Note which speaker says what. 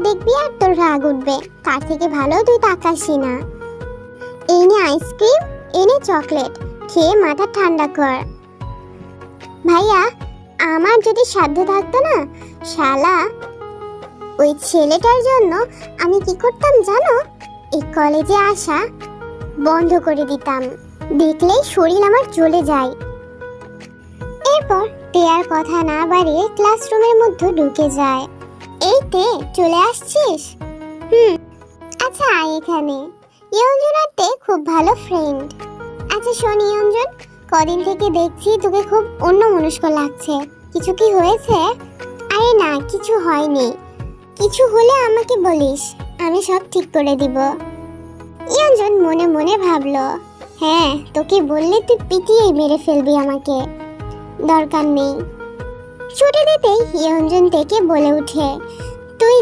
Speaker 1: দেখবি আর তোর রাগ উঠবে। তার থেকে ভালো তুই তাকাসি না। এই নে আইসক্রিম, এনে চকলেট, খেয়ে মাথা ঠান্ডা কর। ভাইয়া, আমার যদি সাধ্য থাকতো না, শালা ওই ছেলেটার জন্য আমি কি করতাম জানো? এই কলেজে আসা বন্ধ করে দিতাম। দেখলেই শরীর আমার চলে যায়। এরপর টেয়ার কথা না বাড়িয়ে ক্লাসরুমের মধ্যে ঢুকে যায়। এই তে, চলে আসছিস? আচ্ছা আয় এখানে। ইয়ঞ্জন আর তে খুব ভালো ফ্রেন্ড। আচ্ছা শোন ইয়ঞ্জন, কদিন থেকে দেখছি তোকে খুব অন্যমনস্ক লাগছে। কিছু কি হয়েছে? আরে না, কিছু হয়নি। কিছু হলে আমাকে বলিস, আমি সব ঠিক করে দিব। ইয়ঞ্জন মনে মনে ভাবলো, হ্যাঁ তোকে বললে তুই পিটিয়েই মেরে ফেলবি আমাকে। দরকার নেই। ছুটি দিতেই ইয়ঞ্জন থেকে বলে উঠে, তুই